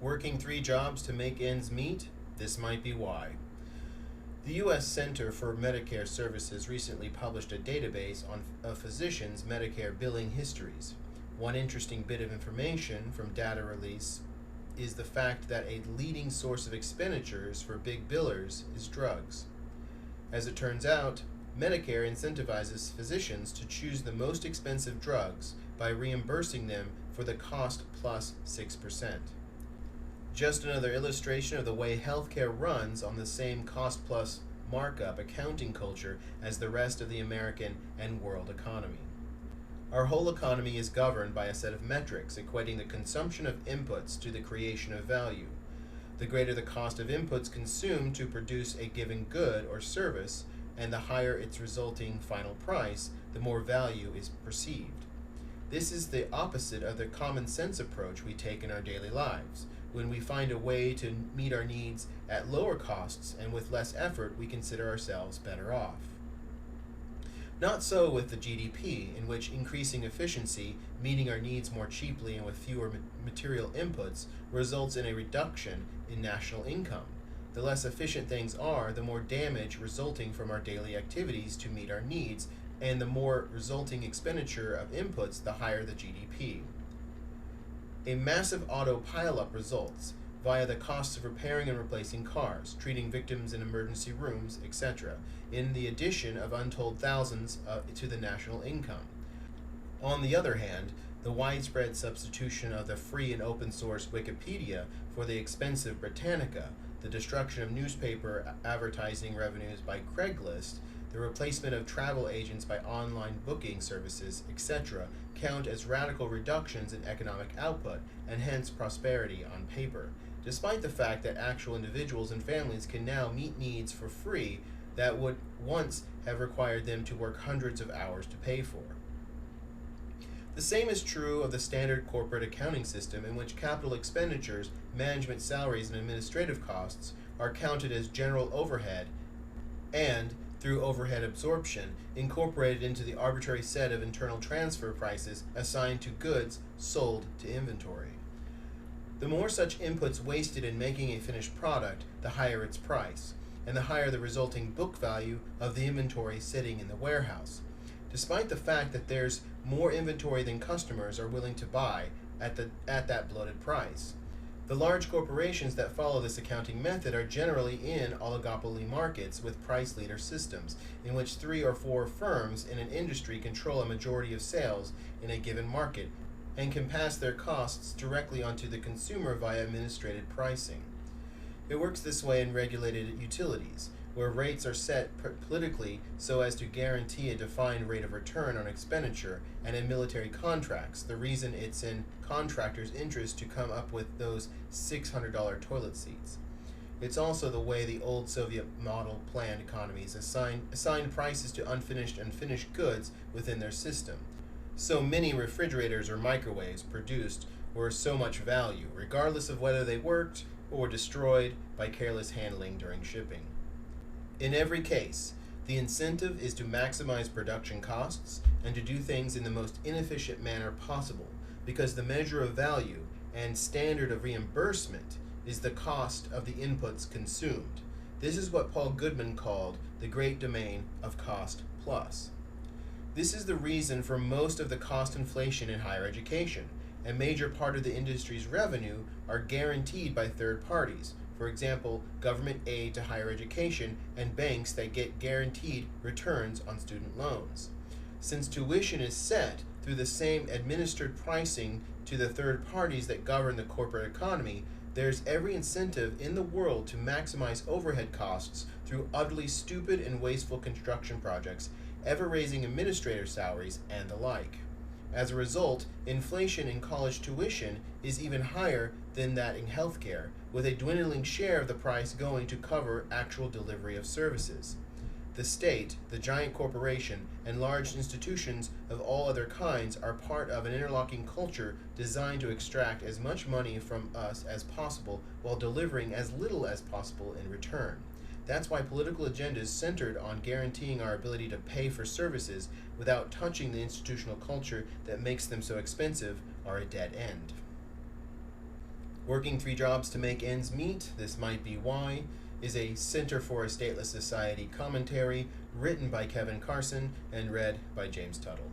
Working 3 jobs to make ends meet? This might be why. The U.S. Center for Medicare Services recently published a database of physicians' Medicare billing histories. One interesting bit of information from data release is the fact that a leading source of expenditures for big billers is drugs. As it turns out, Medicare incentivizes physicians to choose the most expensive drugs by reimbursing them for the cost plus 6%. Just another illustration of the way healthcare runs on the same cost plus markup accounting culture as the rest of the American and world economy. Our whole economy is governed by a set of metrics equating the consumption of inputs to the creation of value. The greater the cost of inputs consumed to produce a given good or service, and the higher its resulting final price, the more value is perceived. This is the opposite of the common sense approach we take in our daily lives. When we find a way to meet our needs at lower costs and with less effort, we consider ourselves better off. Not so with the GDP, in which increasing efficiency, meeting our needs more cheaply and with fewer material inputs, results in a reduction in national income. The less efficient things are, the more damage resulting from our daily activities to meet our needs, and the more resulting expenditure of inputs, the higher the GDP. A massive auto pileup results via the costs of repairing and replacing cars, treating victims in emergency rooms, etc., in the addition of untold thousands to the national income. On the other hand, the widespread substitution of the free and open source Wikipedia for the expensive Britannica, the destruction of newspaper advertising revenues by Craigslist, the replacement of travel agents by online booking services, etc., count as radical reductions in economic output and hence prosperity on paper, despite the fact that actual individuals and families can now meet needs for free that would once have required them to work hundreds of hours to pay for. The same is true of the standard corporate accounting system, in which capital expenditures, management salaries, and administrative costs are counted as general overhead and, through overhead absorption, incorporated into the arbitrary set of internal transfer prices assigned to goods sold to inventory. The more such inputs wasted in making a finished product, the higher its price, and the higher the resulting book value of the inventory sitting in the warehouse, despite the fact that there's more inventory than customers are willing to buy at that bloated price. The large corporations that follow this accounting method are generally in oligopoly markets with price leader systems, in which 3 or 4 firms in an industry control a majority of sales in a given market and can pass their costs directly onto the consumer via administrated pricing. It works this way in regulated utilities, where rates are set politically so as to guarantee a defined rate of return on expenditure, and in military contracts, the reason it's in contractors' interest to come up with those $600 toilet seats. It's also the way the old Soviet model planned economies assigned prices to unfinished and finished goods within their system. So many refrigerators or microwaves produced were so much value, regardless of whether they worked or were destroyed by careless handling during shipping. In every case, the incentive is to maximize production costs and to do things in the most inefficient manner possible, because the measure of value and standard of reimbursement is the cost of the inputs consumed. This is what Paul Goodman called the great domain of cost plus. This is the reason for most of the cost inflation in higher education. A major part of the industry's revenue are guaranteed by third parties. For example, government aid to higher education and banks that get guaranteed returns on student loans. Since tuition is set through the same administered pricing to the third parties that govern the corporate economy, there's every incentive in the world to maximize overhead costs through utterly stupid and wasteful construction projects, ever-raising administrator salaries, and the like. As a result, inflation in college tuition is even higher than that in healthcare, with a dwindling share of the price going to cover actual delivery of services. The state, the giant corporation, and large institutions of all other kinds are part of an interlocking culture designed to extract as much money from us as possible while delivering as little as possible in return. That's why political agendas centered on guaranteeing our ability to pay for services without touching the institutional culture that makes them so expensive are a dead end. Working 3 Jobs to Make Ends Meet, This Might Be Why, is a Center for a Stateless Society commentary written by Kevin Carson and read by James Tuttle.